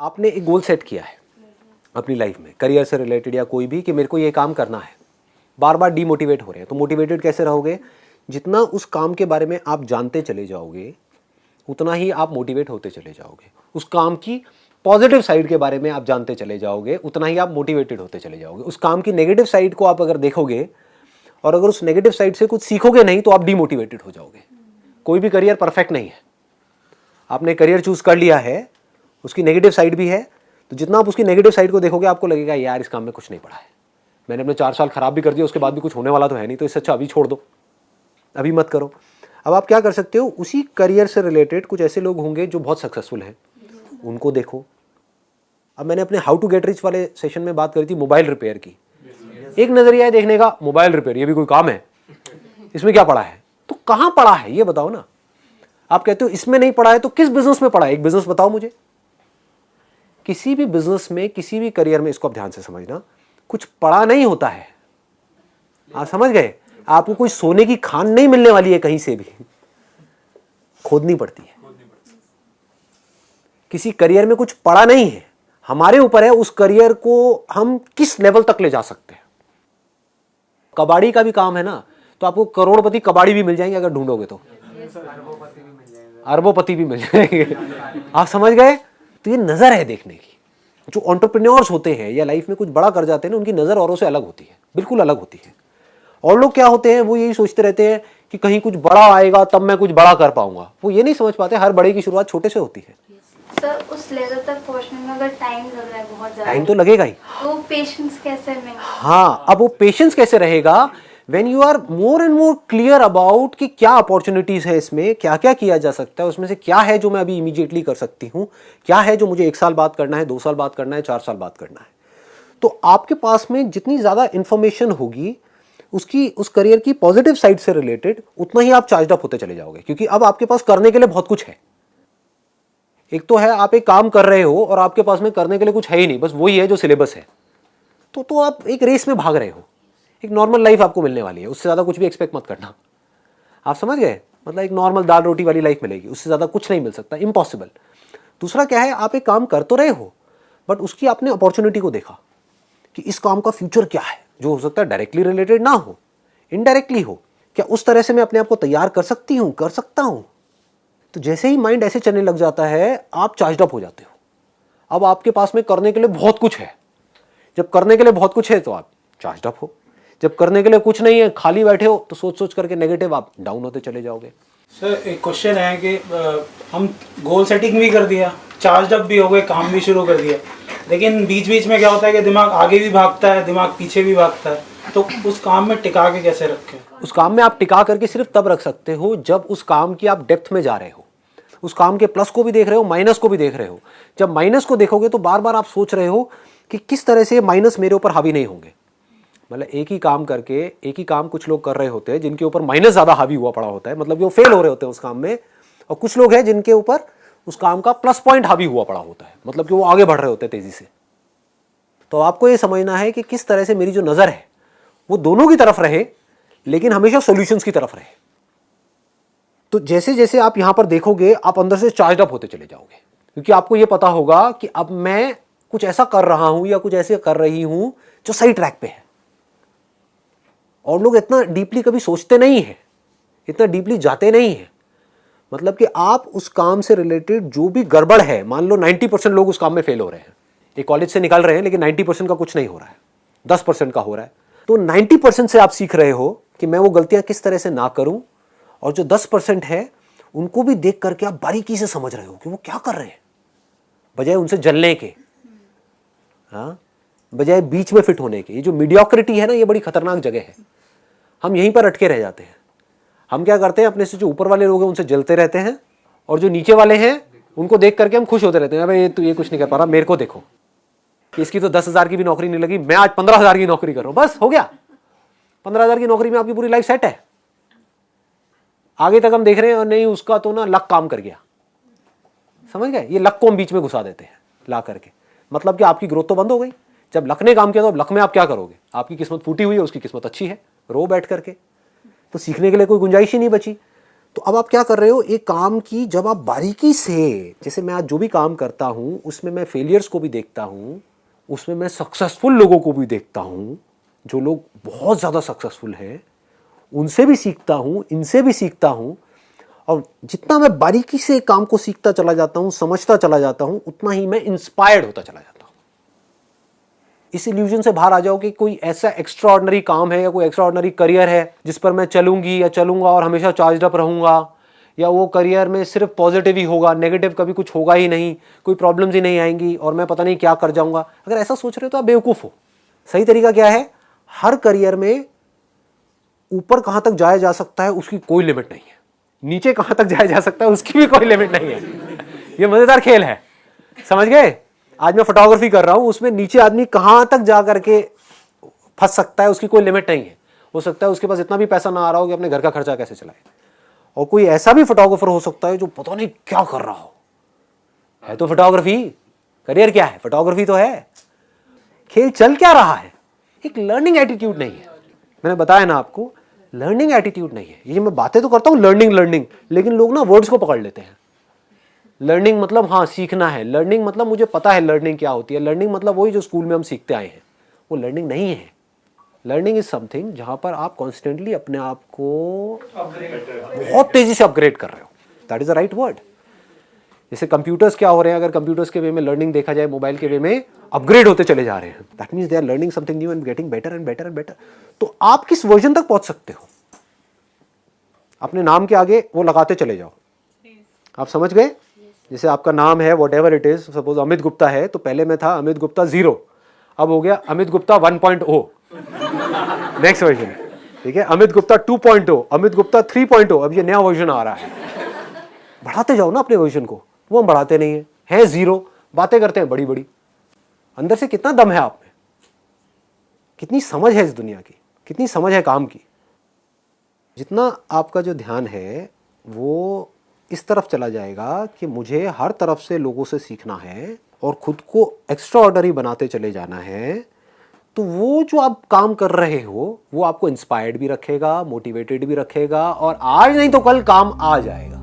आपने एक goal set किया है अपनी लाइफ में, करियर से रिलेटेड या कोई भी, कि मेरे को ये काम करना है, बार बार डीमोटिवेट हो रहे हैं, तो मोटिवेटेड कैसे रहोगे? जितना उस काम के बारे में आप जानते चले जाओगे उतना ही आप मोटिवेट होते चले जाओगे। उस काम की पॉजिटिव साइड के बारे में आप जानते चले जाओगे उतना ही आप मोटिवेटेड होते चले जाओगे। उस काम की नेगेटिव साइड को आप अगर देखोगे और अगर उस नेगेटिव साइड से कुछ सीखोगे नहीं तो आप डीमोटिवेटेड हो जाओगे। कोई भी करियर परफेक्ट नहीं है। आपने करियर चूज कर लिया है, उसकी नेगेटिव साइड भी है, तो जितना आप उसकी नेगेटिव साइड को देखोगे आपको लगेगा यार इस काम में कुछ नहीं पड़ा है, मैंने अपने 4 साल खराब भी कर दिया, उसके बाद भी कुछ होने वाला तो है नहीं, तो इससे अच्छा अभी छोड़ दो, अभी मत करो। अब आप क्या कर सकते हो, उसी करियर से रिलेटेड कुछ ऐसे लोग होंगे जो बहुत सक्सेसफुल हैं, उनको देखो। अब मैंने अपने हाउ टू गेट रिच वाले सेशन में बात करी थी मोबाइल रिपेयर की। एक नजरिया है देखने का, मोबाइल रिपेयर ये भी कोई काम है, इसमें क्या पड़ा है? तो कहां पड़ा है ये बताओ ना। आप कहते हो इसमें नहीं पड़ा है, तो किस बिजनेस में पड़ा है? एक बिजनेस बताओ मुझे। किसी भी बिजनेस में, किसी भी करियर में, इसको आप ध्यान से समझना, कुछ पड़ा नहीं होता है। आप समझ गए? आपको कोई सोने की खान नहीं मिलने वाली है, कहीं से भी खोदनी पड़ती है। किसी करियर में कुछ पड़ा नहीं है, हमारे ऊपर है उस करियर को हम किस लेवल तक ले जा सकते हैं। कबाड़ी का भी काम है ना, तो आपको करोड़पति कबाड़ी भी मिल जाएंगे अगर ढूंढोगे तो, अरबोपति भी मिल जाएंगे। आप समझ गए? तो ये नजर है देखने की। जो एंटरप्रेन्योर्स होते हैं या लाइफ में कुछ बड़ा कर जाते हैं ना, उनकी नजर औरों से अलग होती है, बिल्कुल अलग होती है। और लोग क्या होते हैं, वो यही सोचते रहते हैं कि कहीं कुछ बड़ा आएगा तब मैं कुछ बड़ा कर पाऊंगा। वो ये नहीं समझ पाते हर बड़े की शुरुआत छोटे से होती है। सर, उस लेवल तक पहुंचने में अगर टाइम लग रहा है, बहुत ज्यादा टाइम तो लगेगा ही। तो पेशेंस कैसे में? हाँ, अब वो पेशेंस कैसे रहेगा? When you are more and more clear about कि क्या अपॉर्चुनिटीज है इसमें, क्या क्या किया जा सकता है, उसमें से क्या है जो मैं अभी इमीडिएटली कर सकती हूँ, क्या है जो मुझे 1 साल बाद करना है, 2 साल बाद करना है, 4 साल बाद करना है। तो आपके पास में जितनी ज्यादा इंफॉर्मेशन होगी उसकी, उस करियर की पॉजिटिव साइड से रिलेटेड, उतना ही आप चार्ज अप होते चले जाओगे, क्योंकि अब आपके पास करने के लिए बहुत कुछ है। एक तो है आप एक काम कर रहे हो और आपके पास में करने के लिए कुछ है ही नहीं, बस वही है जो सिलेबस है, तो आप एक रेस में भाग रहे हो। एक नॉर्मल लाइफ आपको मिलने वाली है, उससे ज़्यादा कुछ भी एक्सपेक्ट मत करना। आप समझ गए? मतलब एक नॉर्मल दाल रोटी वाली लाइफ मिलेगी, उससे ज़्यादा कुछ नहीं मिल सकता, इम्पॉसिबल। दूसरा क्या है, आप एक काम कर तो रहे हो बट उसकी आपने अपॉर्चुनिटी को देखा कि इस काम का फ्यूचर क्या है, जो हो सकता है डायरेक्टली रिलेटेड ना हो, इनडायरेक्टली हो। क्या उस तरह से मैं अपने आप को तैयार कर सकती हूँ, कर सकता हूँ? तो जैसे ही माइंड ऐसे चलने लग जाता है, आप चार्ज अप हो जाते हो। अब आपके पास में करने के लिए बहुत कुछ है। जब करने के लिए बहुत कुछ है तो आप चार्ज अप हो। जब करने के लिए कुछ नहीं है, खाली बैठे हो, तो सोच सोच करके नेगेटिव आप डाउन होते चले जाओगे। सर, एक क्वेश्चन है कि हम गोल सेटिंग भी कर दिया, चार्ज अप भी हो गए, काम भी शुरू कर दिया, लेकिन बीच बीच में क्या होता है कि दिमाग आगे भी भागता है, दिमाग पीछे भी भागता है, तो उस काम में टिका के कैसे रखें? उस काम में आप टिका करके सिर्फ तब रख सकते हो जब उस काम की आप डेप्थ में जा रहे हो, उस काम के प्लस को भी देख रहे हो, माइनस को भी देख रहे हो। जब माइनस को देखोगे तो बार बार आप सोच रहे हो कि किस तरह से माइनस मेरे ऊपर हावी नहीं होंगे। मतलब एक ही काम करके, एक ही काम कुछ लोग कर रहे होते हैं जिनके ऊपर माइनस ज्यादा हावी हुआ पड़ा होता है, मतलब वो फेल हो रहे होते हैं उस काम में, और कुछ लोग हैं जिनके ऊपर उस काम का प्लस पॉइंट हावी हुआ पड़ा होता है, मतलब कि वो आगे बढ़ रहे होते हैं तेजी से। तो आपको ये समझना है कि किस तरह से मेरी जो नजर है वो दोनों की तरफ रहे, लेकिन हमेशा सॉल्यूशंस की तरफ रहे। तो जैसे जैसे आप यहां पर देखोगे, आप अंदर से चार्ज अप होते चले जाओगे, क्योंकि आपको यह पता होगा कि अब मैं कुछ ऐसा कर रहा हूं या कुछ ऐसे कर रही हूं जो सही ट्रैक पे है। और लोग इतना डीपली कभी सोचते नहीं है, इतना डीपली जाते नहीं है। मतलब कि आप उस काम से रिलेटेड जो भी गड़बड़ है, मान लो 90% लोग उस काम में फेल हो रहे हैं, एक कॉलेज से निकल रहे हैं लेकिन 90% का कुछ नहीं हो रहा है, 10% का हो रहा है। तो 90% से आप सीख रहे हो कि मैं वो गलतियां किस तरह से ना करूं, और जो 10% है उनको भी देख करके आप बारीकी से समझ रहे हो कि वो क्या कर रहे हैं, बजाय उनसे जलने के, हाँ, बजाय बीच में फिट होने के। ये जो मीडियोक्रिटी है ना, ये बड़ी खतरनाक जगह है। हम यहीं पर अटके रह जाते हैं। हम क्या करते हैं, अपने से जो ऊपर वाले लोग हैं उनसे जलते रहते हैं, और जो नीचे वाले हैं उनको देख करके हम खुश होते रहते हैं, भाई ये कुछ नहीं कर पा रहा, मेरे को देखो कि इसकी तो 10,000 की भी नौकरी नहीं लगी, मैं आज 15,000 की नौकरी कर रहा हूं, बस हो गया। 15,000 की नौकरी में आपकी पूरी लाइफ सेट है। आगे तक हम देख रहे हैं और नहीं, उसका तो ना लक काम कर गया। समझ गए? ये लक को हम बीच में घुसा देते हैं ला करके, मतलब कि आपकी ग्रोथ तो बंद हो गई। जब लक ने काम किया तो अब लक में आप क्या करोगे? आपकी किस्मत फूटी हुई है, उसकी किस्मत अच्छी है, रो बैठ करके, तो सीखने के लिए कोई गुंजाइश ही नहीं बची। तो अब आप क्या कर रहे हो, एक काम की जब आप बारीकी से, जैसे मैं आज जो भी काम करता हूं उसमें मैं फेलियर्स को भी देखता हूं, उसमें मैं सक्सेसफुल लोगों को भी देखता हूं, जो लोग बहुत ज़्यादा सक्सेसफुल हैं उनसे भी सीखता हूं, इनसे भी सीखता हूं, और जितना मैं बारीकी से काम को सीखता चला जाता हूं, समझता चला जाता हूं, उतना ही मैं इंस्पायर्ड होता चला जाता हूं। इस इल्यूजन से बाहर आ जाओ कि कोई ऐसा एक्स्ट्राऑर्डिनरी काम है या कोई एक्स्ट्राऑर्डिनरी करियर है जिस पर मैं चलूंगी या चलूंगा और हमेशा चार्ज अप रहूंगा, या वो करियर में सिर्फ पॉजिटिव ही होगा, नेगेटिव कभी कुछ होगा ही नहीं, कोई प्रॉब्लम्स ही नहीं आएंगी और मैं पता नहीं क्या कर जाऊंगा। अगर ऐसा सोच रहे हो तो आप बेवकूफ़ हो। सही तरीका क्या है, हर करियर में ऊपर कहां तक जाया जा सकता है उसकी कोई लिमिट नहीं है, नीचे कहां तक जाया जा सकता है उसकी भी कोई लिमिट नहीं है। ये मजेदार खेल है, समझ गए। आज मैं फोटोग्राफी कर रहा हूं, उसमें नीचे आदमी कहां तक जा करके फंस सकता है उसकी कोई लिमिट नहीं है। हो सकता है उसके पास इतना भी पैसा ना आ रहा हो कि अपने घर का खर्चा कैसे चलाए, और कोई ऐसा भी फोटोग्राफर हो सकता है जो पता नहीं क्या कर रहा हो, है तो फोटोग्राफी, करियर क्या है, फोटोग्राफी तो है। खेल चल क्या रहा है, एक लर्निंग एटीट्यूड नहीं है। मैंने बताया ना आपको, लर्निंग एटीट्यूड नहीं है। ये मैं बातें तो करता हूं लर्निंग, लेकिन लोग ना वर्ड्स को पकड़ लेते हैं। लर्निंग मतलब हाँ सीखना है, लर्निंग मतलब मुझे पता है लर्निंग क्या होती है, लर्निंग मतलब वही जो स्कूल में हम सीखते आए हैं, वो लर्निंग नहीं है। लर्निंग इज समथिंग जहां पर आप कॉन्स्टेंटली अपने आप को बहुत तेजी से अपग्रेड कर रहे हो, that is the right word. जैसे कंप्यूटर्स क्या हो रहे हैं, अगर कंप्यूटर्स के वे में लर्निंग देखा जाए, मोबाइल के वे में अपग्रेड होते चले जा रहे हैं, that means they are learning something new and getting better and better and better. तो आप किस वर्जन तक पहुंच सकते हो, अपने नाम के आगे वो लगाते चले जाओ। आप समझ गए? जैसे आपका नाम है what ever it is, suppose Amit Gupta है, तो पहले में था अमित गुप्ता 0, अब हो गया अमित गुप्ता 1.0 नेक्स्ट वर्जन, ठीक है। अमित गुप्ता 2.0, अमित गुप्ता 3.0, अब ये नया वर्जन आ रहा है। बढ़ाते जाओ ना अपने वर्जन को, वो हम बढ़ाते नहीं है 0, बातें करते हैं बड़ी बड़ी। अंदर से कितना दम है आप में, कितनी समझ है इस दुनिया की, कितनी समझ है काम की। जितना आपका जो ध्यान है वो इस तरफ चला जाएगा कि मुझे हर तरफ से लोगों से सीखना है और खुद को एक्स्ट्रा ऑर्डनरी बनाते चले जाना है, तो वो जो आप काम कर रहे हो वो आपको इंस्पायर्ड भी रखेगा, मोटिवेटेड भी रखेगा, और आज नहीं तो कल काम आ जाएगा।